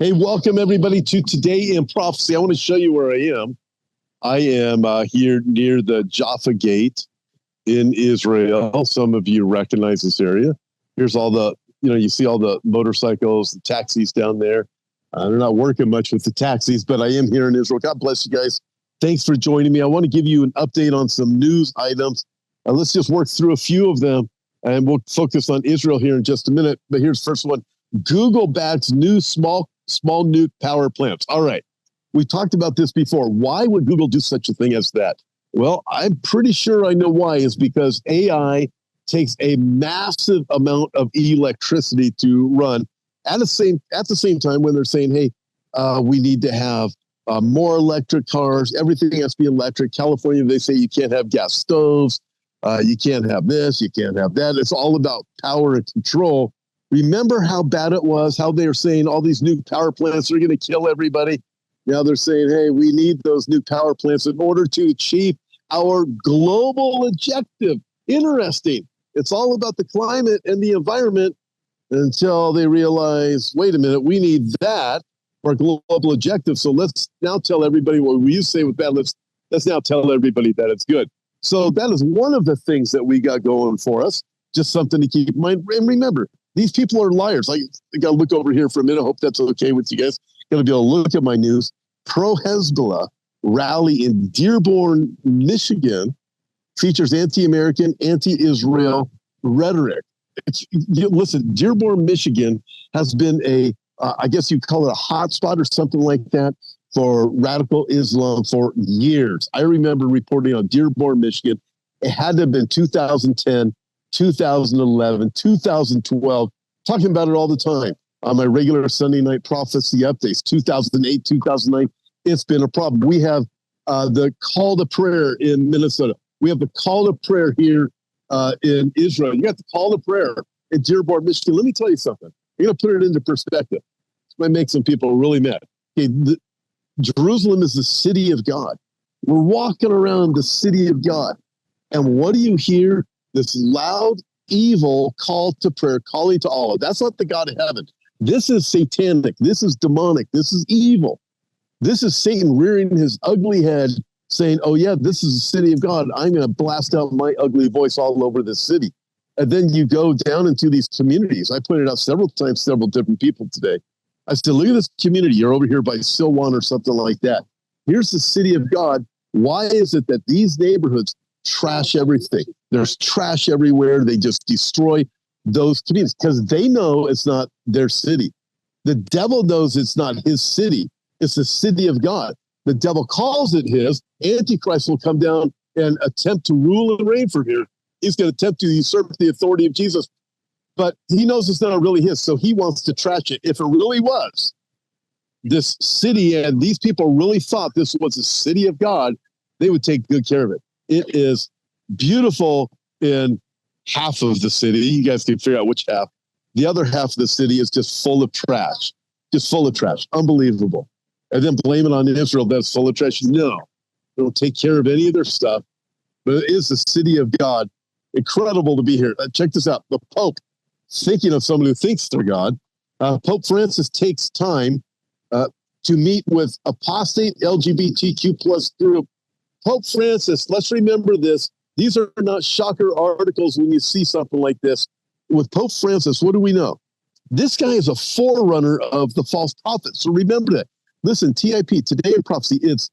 Hey, welcome everybody to Today in Prophecy. I want to show you where I am. I am here near the Jaffa Gate in Israel. Some of you recognize this area. Here's all the, you see all the motorcycles, the taxis down there. They're not working much with the taxis, but I am here in Israel. God bless you guys. Thanks for joining me. I want to give you an update on some news items. Let's just work through a few of them, and we'll focus on Israel here in just a minute. But here's the first one. Google backs new small nuke power plants. All right. We talked about this before. Why would Google do such a thing as that? Well, I'm pretty sure I know why. Is because AI takes a massive amount of electricity to run at the same time when they're saying, hey, we need to have more electric cars. Everything has to be electric. California, they say you can't have gas stoves. You can't have this. You can't have that. It's all about power and control. Remember how bad it was, how they were saying all these new power plants are going to kill everybody. Now they're saying, hey, we need those new power plants in order to achieve our global objective. Interesting. It's all about the climate and the environment until they realize, wait a minute, we need that for our global objective. So let's now tell everybody what we used to say with that. Let's now tell everybody that it's good. So that is one of the things that we got going for us. Just something to keep in mind. And remember, these people are liars. I got to look over here for a minute. I hope that's okay with you guys. Got to be able to look at my news. Pro-Hezbollah rally in Dearborn, Michigan features anti-American, anti-Israel rhetoric. Listen, Dearborn, Michigan has been I guess you call it a hot spot or something like that for radical Islam for years. I remember reporting on Dearborn, Michigan. It had to have been 2010, 2011, 2012, talking about it all the time on my regular Sunday night prophecy updates, 2008, 2009. It's been a problem. We have the call to prayer in Minnesota. We have the call to prayer here in Israel. You got the call to prayer in Dearborn, Michigan. Let me tell you something. I'm going to put it into perspective. This might make some people really mad. Okay, Jerusalem is the city of God. We're walking around the city of God. And what do you hear? This loud, evil call to prayer, calling to Allah. That's not the God of heaven. This is satanic. This is demonic. This is evil. This is Satan rearing his ugly head saying, oh, yeah, this is the city of God. I'm going to blast out my ugly voice all over this city. And then you go down into these communities. I pointed out several times, several different people today. I said, look at this community. You're over here by Silwan or something like that. Here's the city of God. Why is it that these neighborhoods trash everything? There's trash everywhere. They just destroy those communities because they know it's not their city. The devil knows it's not his city. It's the city of God. The devil calls it his. Antichrist will come down and attempt to rule and reign from here. He's going to attempt to usurp the authority of Jesus. But he knows it's not really his, so he wants to trash it. If it really was this city and these people really thought this was a city of God, they would take good care of it. It is beautiful in half of the city. You guys can figure out which half. The other half of the city is just full of trash. Just full of trash. Unbelievable. And then blame it on Israel that's full of trash. No. They don't take care of any of their stuff. But it is the city of God. Incredible to be here. Check this out. The Pope, thinking of someone who thinks they're God, Pope Francis takes time to meet with apostate LGBTQ plus group. Pope Francis, let's remember this. These are not shocker articles when you see something like this. With Pope Francis, what do we know? This guy is a forerunner of the false prophet. So remember that. Listen, TIP, Today in Prophecy, it's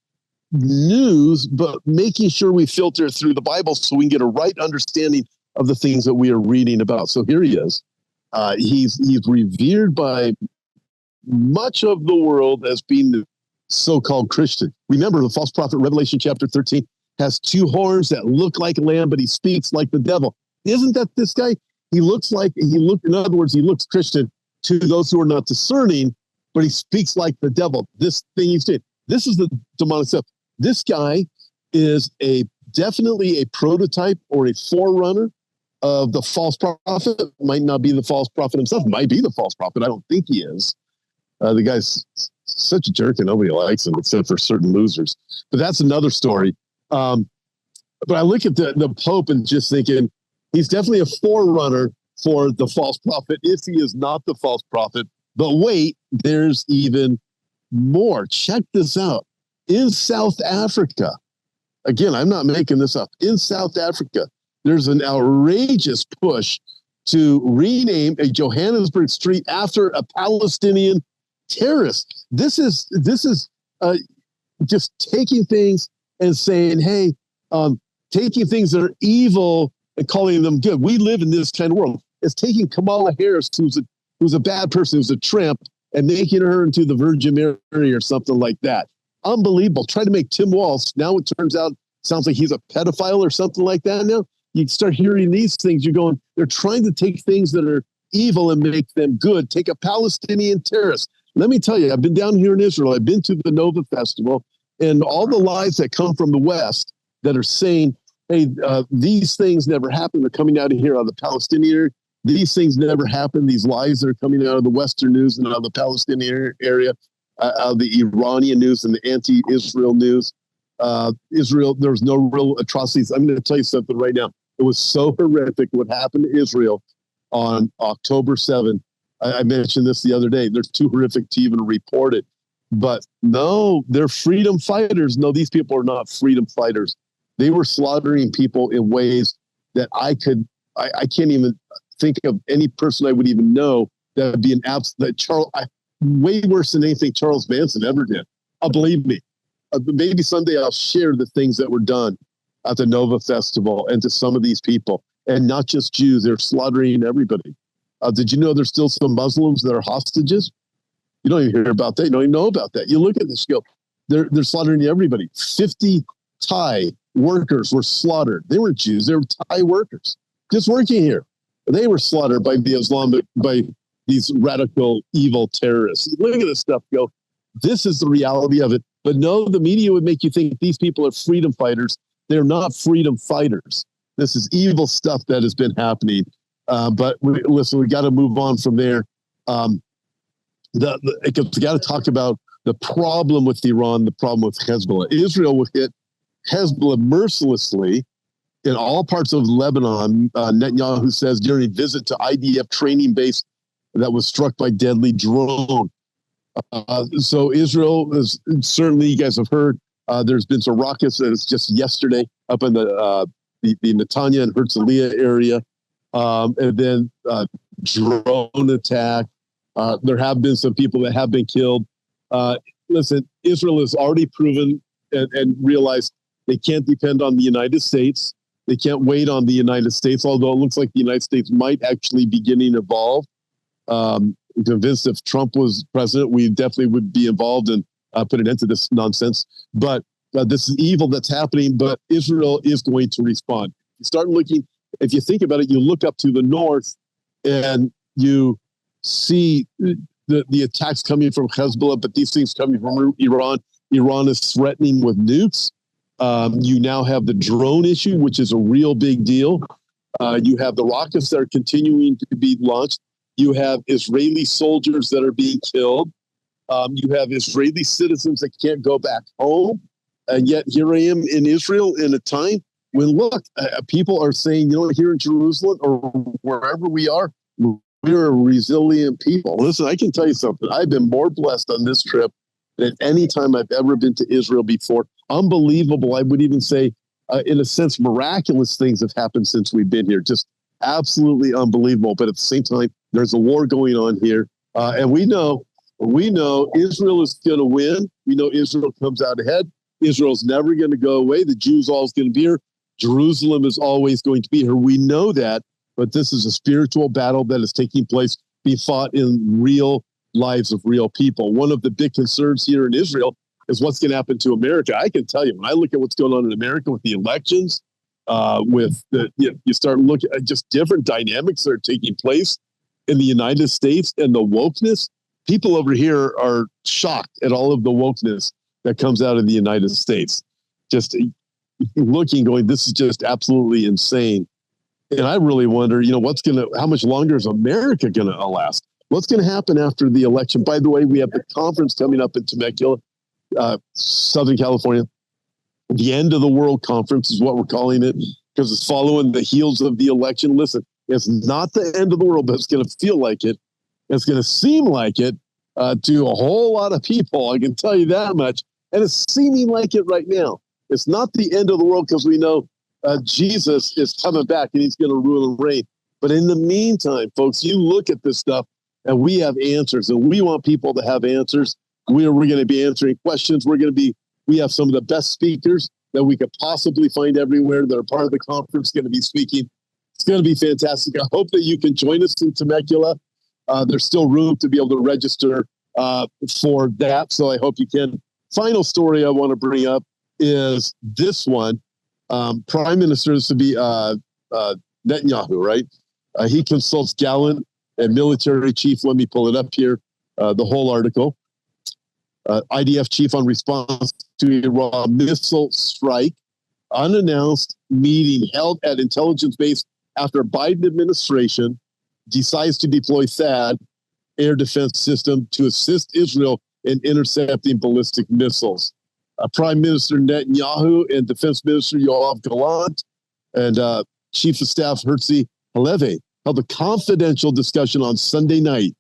news, but making sure we filter through the Bible so we can get a right understanding of the things that we are reading about. So here he is. He's revered by much of the world as being the so-called Christian. Remember, the false prophet, Revelation chapter 13, has two horns that look like a lamb, but he speaks like the devil. Isn't that this guy? In other words, he looks Christian to those who are not discerning, but he speaks like the devil. This thing he's doing. This is the demonic stuff. This guy is definitely a prototype or a forerunner of the false prophet. Might not be the false prophet himself. Might be the false prophet. I don't think he is. The guy's such a jerk and nobody likes him except for certain losers. But that's another story. But I look at the Pope and just thinking he's definitely a forerunner for the false prophet. If he is not the false prophet, But wait, there's even more. Check this out. In South Africa, again, I'm not making this up. In South Africa, there's an outrageous push to rename a Johannesburg street after a Palestinian terrorist. This is just taking things and saying, hey, taking things that are evil and calling them good. We live in this kind of world. It's taking Kamala Harris, who's a bad person, who's a tramp, and making her into the Virgin Mary or something like that. Unbelievable. Try to make Tim Walz. Now it turns out, sounds like he's a pedophile or something like that. Now you start hearing these things. You're going, they're trying to take things that are evil and make them good. Take a Palestinian terrorist. Let me tell you, I've been down here in Israel. I've been to the Nova Festival, and all the lies that come from the West that are saying, hey, these things never happened. They're coming out of here on the Palestinian. These things never happened. These lies that are coming out of the Western news and out of the Palestinian area, out of the Iranian news and the anti-Israel news. Israel, there's no real atrocities. I'm going to tell you something right now. It was so horrific what happened to Israel on October 7th. I mentioned this the other day. They're too horrific to even report it. But no, they're freedom fighters. No, these people are not freedom fighters. They were slaughtering people in ways that I can't even think of any person I would even know that would be an absolute way worse than anything Charles Manson ever did. Believe me. Maybe someday I'll share the things that were done at the Nova Festival and to some of these people, and not just Jews. They're slaughtering everybody. Did you know there's still some Muslims that are hostages? You don't even hear about that. You don't even know about that. You look at this, they're slaughtering everybody. 50 Thai workers were slaughtered. They weren't Jews. They were Thai workers just working here. They were slaughtered by by these radical, evil terrorists. Look at this stuff, this is the reality of it. But no, the media would make you think these people are freedom fighters. They're not freedom fighters. This is evil stuff that has been happening. But listen, we got to move on from there. We got to talk about the problem with Iran, the problem with Hezbollah. Israel will hit Hezbollah mercilessly in all parts of Lebanon. Netanyahu says during a visit to IDF training base that was struck by deadly drone. So Israel is certainly, you guys have heard, there's been some rockets that is just yesterday up in the Netanya and Herzliya area. And then drone attack. There have been some people that have been killed. Listen, Israel has already proven and realized they can't depend on the United States. They can't wait on the United States, although it looks like the United States might actually be getting involved. I'm convinced if Trump was president, we definitely would be involved and put an end to this nonsense. But this is evil that's happening, but Israel is going to respond. You start looking, if you think about it, you look up to the north and you see the attacks coming from Hezbollah, but these things coming from Iran. Iran is threatening with nukes. You now have the drone issue, which is a real big deal. You have the rockets that are continuing to be launched. You have Israeli soldiers that are being killed. You have Israeli citizens that can't go back home. And yet here I am in Israel in a time when, look, people are saying, here in Jerusalem or wherever we are, we're a resilient people. Listen, I can tell you something. I've been more blessed on this trip than any time I've ever been to Israel before. Unbelievable. I would even say, in a sense, miraculous things have happened since we've been here. Just absolutely unbelievable. But at the same time, there's a war going on here. And we know Israel is going to win. We know Israel comes out ahead. Israel's never going to go away. The Jews always going to be here. Jerusalem is always going to be here. We know that. But this is a spiritual battle that is taking place, being fought in real lives of real people. One of the big concerns here in Israel is what's going to happen to America. I can tell you, when I look at what's going on in America with the elections, you start looking at just different dynamics that are taking place in the United States and the wokeness. People over here are shocked at all of the wokeness that comes out of the United States. Just looking, going, this is just absolutely insane. And I really wonder, how much longer is America going to last? What's going to happen after the election? By the way, we have the conference coming up in Temecula, Southern California. The end of the world conference is what we're calling it, because it's following the heels of the election. Listen, it's not the end of the world, but it's going to feel like it. It's going to seem like it to a whole lot of people. I can tell you that much. And it's seeming like it right now. It's not the end of the world because we know Jesus is coming back and he's going to rule and reign. But in the meantime, folks, you look at this stuff and we have answers, and we want people to have answers. We're going to be answering questions. We have some of the best speakers that we could possibly find everywhere that are part of the conference going to be speaking. It's going to be fantastic. I hope that you can join us in Temecula. There's still room to be able to register for that, so I hope you can. Final story I want to bring up is this one. Prime Minister, this would be Netanyahu, right? He consults gallant and military chief. Let me pull it up here, the whole article. IDF chief on response to Iran missile strike. Unannounced meeting held at intelligence base after Biden administration decides to deploy THAAD air defense system to assist Israel in intercepting ballistic missiles. Prime Minister Netanyahu and Defense Minister Yoav Gallant and Chief of Staff Herzi Halevi held a confidential discussion on Sunday night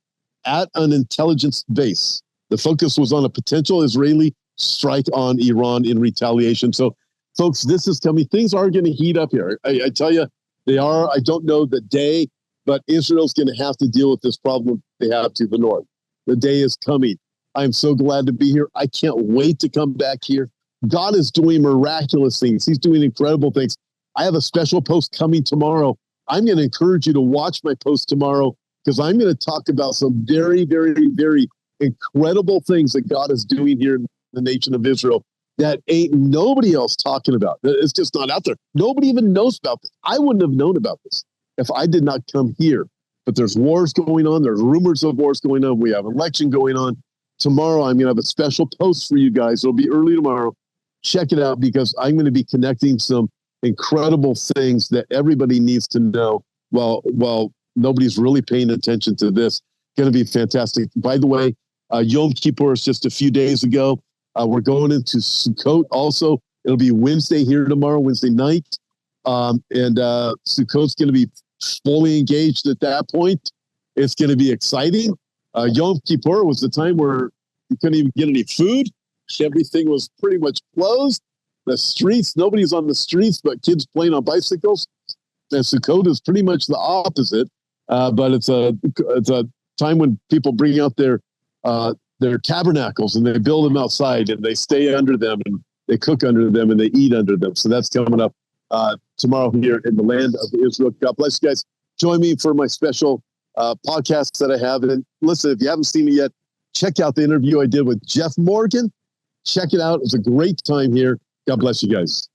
at an intelligence base. The focus was on a potential Israeli strike on Iran in retaliation. So, folks, this is coming. Things are going to heat up here. I tell you, they are. I don't know the day, but Israel's going to have to deal with this problem they have to the north. The day is coming. I'm so glad to be here. I can't wait to come back here. God is doing miraculous things. He's doing incredible things. I have a special post coming tomorrow. I'm going to encourage you to watch my post tomorrow because I'm going to talk about some very, very, very incredible things that God is doing here in the nation of Israel that ain't nobody else talking about. It's just not out there. Nobody even knows about this. I wouldn't have known about this if I did not come here. But there's wars going on. There's rumors of wars going on. We have election going on. Tomorrow, I'm going to have a special post for you guys. It'll be early tomorrow. Check it out because I'm going to be connecting some incredible things that everybody needs to know. Well, nobody's really paying attention to this. Going to be fantastic. By the way, Yom Kippur is just a few days ago. We're going into Sukkot also. It'll be Wednesday here tomorrow, Wednesday night. And Sukkot's going to be fully engaged at that point. It's going to be exciting. Yom Kippur was the time where you couldn't even get any food. Everything was pretty much closed. The streets, nobody's on the streets but kids playing on bicycles. And Sukkot is pretty much the opposite. But it's a time when people bring out their tabernacles and they build them outside and they stay under them and they cook under them and they eat under them. So that's coming up tomorrow here in the land of Israel. God bless you guys. Join me for my special podcasts that I have. And listen, if you haven't seen it yet, check out the interview I did with Jeff Morgan. Check it out. It was a great time here. God bless you guys.